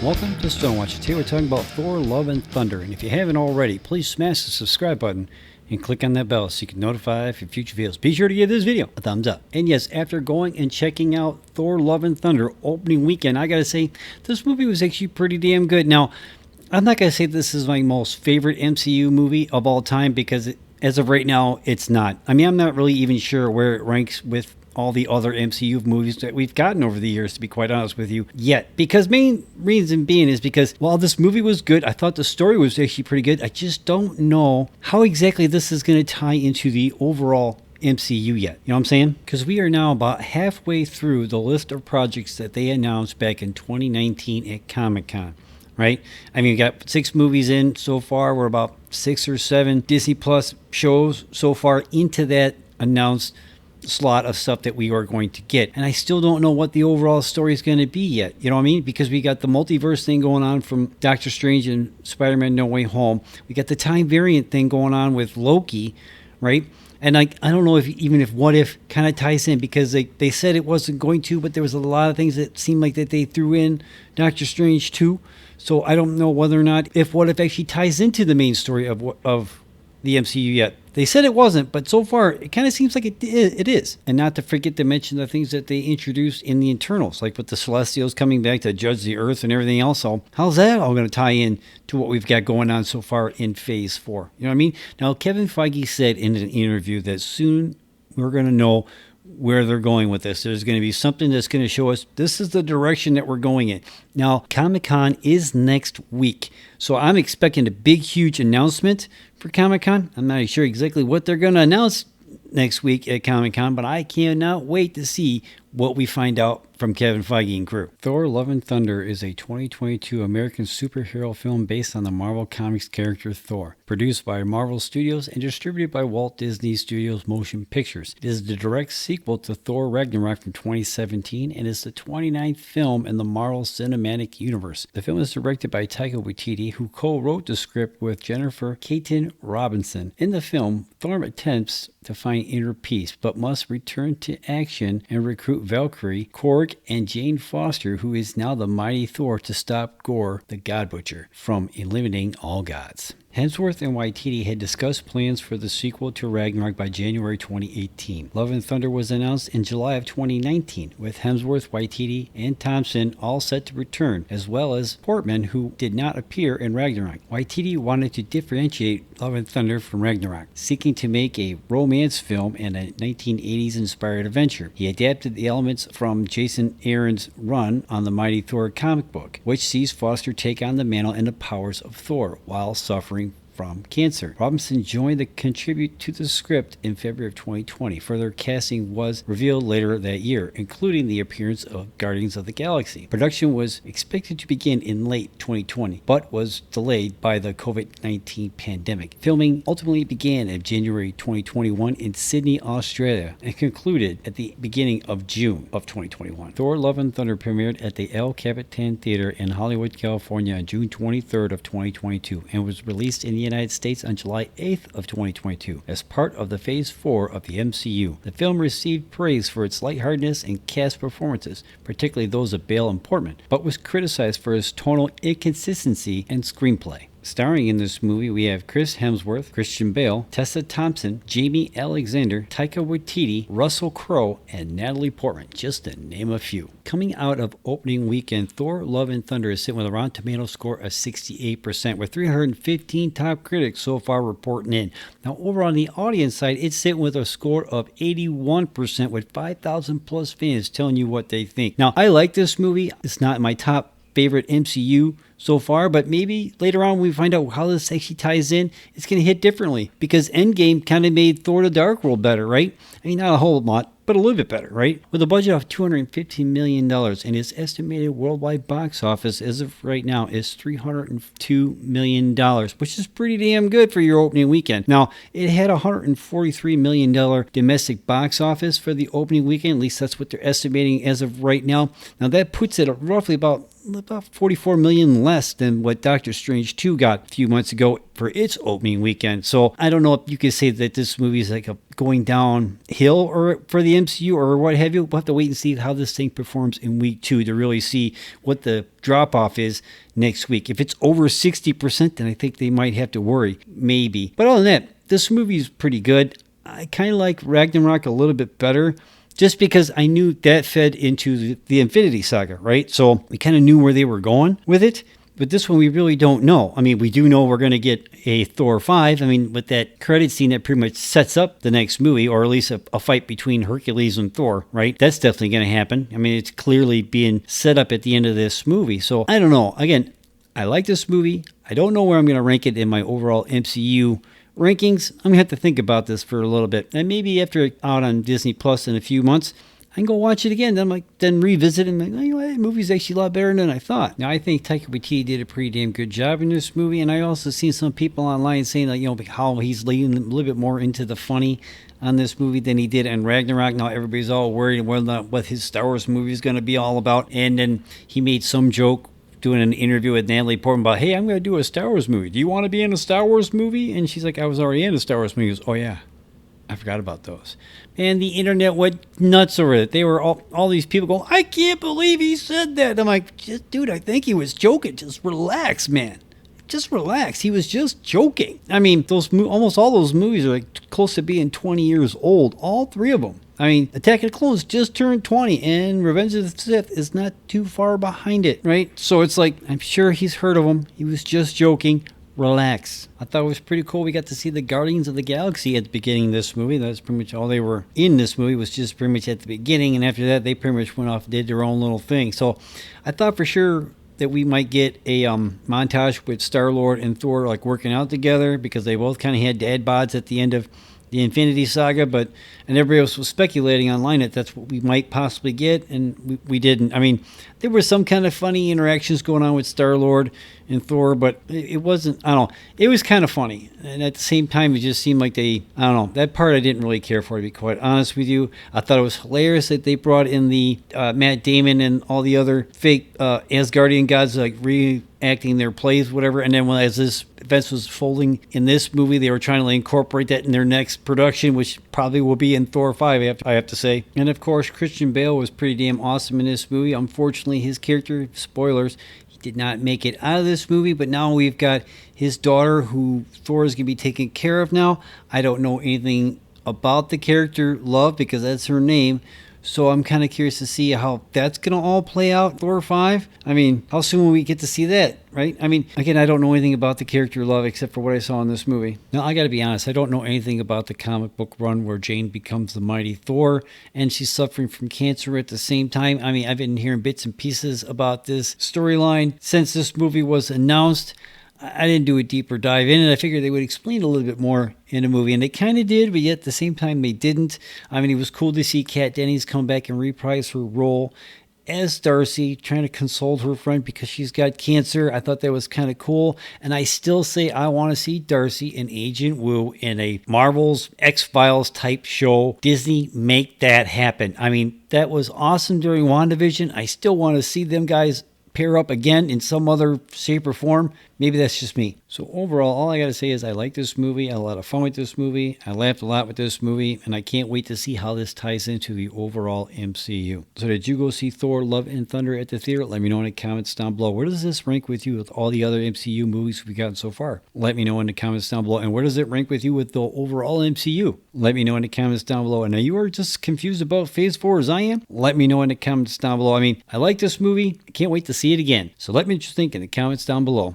Welcome to Stonewatch. Today we're talking about Thor Love and Thunder, and if you haven't already, please smash the subscribe button and click on that bell so you can notify for future videos. Be sure to give this video a thumbs up. And yes, after going and checking out Thor Love and Thunder opening weekend, I gotta say, this movie was actually pretty damn good. Now, I'm not gonna say this is my most favorite MCU movie of all time because as of right now, it's not. I mean, I'm not really even sure where it ranks with all the other MCU movies that we've gotten over the years, to be quite honest with you, yet. Because main reason being is because while this movie was good, I thought the story was actually pretty good. I just don't know how exactly this is going to tie into the overall MCU yet. You know what I'm saying? Because we are now about halfway through the list of projects that they announced back in 2019 at Comic-Con. Right? I mean, we got 6 movies in so far. We're about 6 or 7 Disney Plus shows so far into that announced slot of stuff that we are going to get. And I still don't know what the overall story is going to be yet. You know what I mean? Because we got the multiverse thing going on from Doctor Strange and Spider-Man No Way Home. We got the time variant thing going on with Loki, right? And I don't know if What If kind of ties in, because they said it wasn't going to, but there was a lot of things that seemed like that they threw in Doctor Strange too. So I don't know whether or not if What If actually ties into the main story of the MCU yet. They said it wasn't, but so far it kind of seems like it is. And not to forget to mention the things that they introduced in the internals, like with the Celestials coming back to judge the Earth and everything else. So how's that all going to tie in to what we've got going on so far in Phase 4? You know what I mean? Now, Kevin Feige said in an interview that soon we're going to know where they're going with this. There's going to be something that's going to show us this is the direction that we're going in. Now, Comic-Con is next week, so I'm expecting a big, huge announcement for Comic-Con. I'm not sure exactly what they're going to announce next week at Comic-Con, but I cannot wait to see what we find out from Kevin Feige and crew. Thor Love and Thunder is a 2022 American superhero film based on the Marvel Comics character Thor, produced by Marvel Studios and distributed by Walt Disney Studios Motion Pictures. It is the direct sequel to Thor Ragnarok from 2017 and is the 29th film in the Marvel Cinematic Universe. The film is directed by Taika Waititi, who co-wrote the script with Jennifer Kaytin Robinson. In the film, Thor attempts to find inner peace, but must return to action and recruit Valkyrie, Korg, and Jane Foster, who is now the mighty Thor, to stop Gorr, the God Butcher, from eliminating all gods. Hemsworth and Waititi had discussed plans for the sequel to Ragnarok by January 2018. Love and Thunder was announced in July of 2019, with Hemsworth, Waititi, and Thompson all set to return, as well as Portman, who did not appear in Ragnarok. Waititi wanted to differentiate Love and Thunder from Ragnarok, seeking to make a romance film and a 1980s inspired adventure. He adapted the elements from Jason Aaron's run on the Mighty Thor comic book, which sees Foster take on the mantle and the powers of Thor while suffering from cancer. Robinson joined to contribute to the script in February of 2020. Further casting was revealed later that year, including the appearance of Guardians of the Galaxy. Production was expected to begin in late 2020, but was delayed by the COVID-19 pandemic. Filming ultimately began in January 2021 in Sydney, Australia, and concluded at the beginning of June of 2021. Thor Love and Thunder premiered at the El Capitan Theater in Hollywood, California on June 23rd of 2022 and was released in the United States on July 8th of 2022 as part of the Phase 4 of the MCU. The film received praise for its lightheartedness and cast performances, particularly those of Bale and Portman, but was criticized for its tonal inconsistency and screenplay. Starring in this movie, we have Chris Hemsworth, Christian Bale, Tessa Thompson, Jamie Alexander, Taika Waititi, Russell Crowe, and Natalie Portman, just to name a few. Coming out of opening weekend, Thor Love and Thunder is sitting with a Rotten Tomatoes score of 68%, with 315 top critics so far reporting in. Now, over on the audience side, it's sitting with a score of 81%, with 5,000 plus fans telling you what they think. Now, I like this movie. It's not my top favorite MCU so far, but maybe later on we find out how this actually ties in. It's going to hit differently because Endgame kind of made Thor the Dark World better, right? I mean, not a whole lot, but a little bit better, right? With a budget of $215 million and its estimated worldwide box office as of right now is $302 million, which is pretty damn good for your opening weekend. Now, it had a $143 million domestic box office for the opening weekend. At least that's what they're estimating as of right now. Now, that puts it at roughly about about 44 million less than what Doctor Strange 2 got a few months ago for its opening weekend. So I don't know if you could say that this movie is like going downhill or for the MCU or what have you. We'll have to wait and see how this thing performs in week 2 to really see what the drop off is next week. If it's over 60%, then I think they might have to worry, maybe. But other than that, this movie is pretty good. I kind of like Ragnarok a little bit better, just because I knew that fed into the Infinity Saga, right? So we kind of knew where they were going with it. But this one, we really don't know. I mean, we do know we're going to get a Thor 5. I mean, with that credit scene that pretty much sets up the next movie, or at least a fight between Hercules and Thor, right? That's definitely going to happen. I mean, it's clearly being set up at the end of this movie. So I don't know. Again, I like this movie. I don't know where I'm going to rank it in my overall MCU rankings. I'm going to have to think about this for a little bit. And maybe after it's out on Disney Plus in a few months, I can go watch it again. Then revisit it and like, oh, you know, that movie's actually a lot better than I thought. Now, I think Taika Waititi did a pretty damn good job in this movie. And I also seen some people online saying that, you know, how he's leaning a little bit more into the funny on this movie than he did in Ragnarok. Now everybody's all worried whether or not what his Star Wars movie is going to be all about. And then he made some joke doing an interview with Natalie Portman about, hey, I'm going to do a Star Wars movie. Do you want to be in a Star Wars movie? And she's like, I was already in a Star Wars movie. He goes, oh, yeah. I forgot about those. And the internet went nuts over it. They were all these people going, I can't believe he said that. And I'm like, dude, I think he was joking. Just relax, man. Just relax. He was just joking. I mean, almost all those movies are like close to being 20 years old. All three of them. I mean, Attack of the Clones just turned 20, and Revenge of the Sith is not too far behind it, right? So it's like, I'm sure he's heard of them. He was just joking. Relax. I thought it was pretty cool. We got to see the Guardians of the Galaxy at the beginning of this movie. That's pretty much all they were in this movie, was just pretty much at the beginning, and after that, they pretty much went off and did their own little thing. So I thought for sure that we might get a montage with Star-Lord and Thor like working out together, because they both kind of had dad bods at the end of the Infinity Saga, and everybody else was speculating online that that's what we might possibly get, and we didn't. I mean, there were some kind of funny interactions going on with Star-Lord and Thor, but it wasn't, I don't know, it was kind of funny, and at the same time, it just seemed like I don't know, that part I didn't really care for, to be quite honest with you. I thought it was hilarious that they brought in the Matt Damon and all the other fake Asgardian gods, like acting their plays, whatever. And then as this event was folding in this movie, they were trying to incorporate that in their next production, which probably will be in Thor 5, I have to say. And of course, Christian Bale was pretty damn awesome in this movie. Unfortunately, his character, spoilers, he did not make it out of this movie, but now we've got his daughter, who Thor is going to be taking care of now. I don't know anything about the character Love, because that's her name. So I'm kind of curious to see how that's going to all play out, Thor 5. I mean, how soon will we get to see that, right? I mean, again, I don't know anything about the character Love except for what I saw in this movie. Now, I got to be honest, I don't know anything about the comic book run where Jane becomes the mighty Thor and she's suffering from cancer at the same time. I mean, I've been hearing bits and pieces about this storyline since this movie was announced. I didn't do a deeper dive in it. I figured they would explain a little bit more in a movie, and they kind of did, but yet at the same time they didn't. I mean, it was cool to see Kat Dennings come back and reprise her role as Darcy, trying to console her friend because she's got cancer. I thought that was kind of cool, and I still say I want to see Darcy and Agent Woo in a Marvel's X-Files type show. Disney, make that happen. I mean, that was awesome during WandaVision. I still want to see them guys pair up again in some other shape or form. Maybe that's just me. So overall, all I got to say is I like this movie. I had a lot of fun with this movie. I laughed a lot with this movie, and I can't wait to see how this ties into the overall MCU. So did you go see Thor Love and Thunder at the theater? Let me know in the comments down below. Where does this rank with you with all the other MCU movies we've gotten so far? Let me know in the comments down below. And where does it rank with you with the overall MCU? Let me know in the comments down below. And now you are just confused about Phase 4 as I am? Let me know in the comments down below. I mean, I like this movie. I can't wait to see it again. So let me know what you think in the comments down below.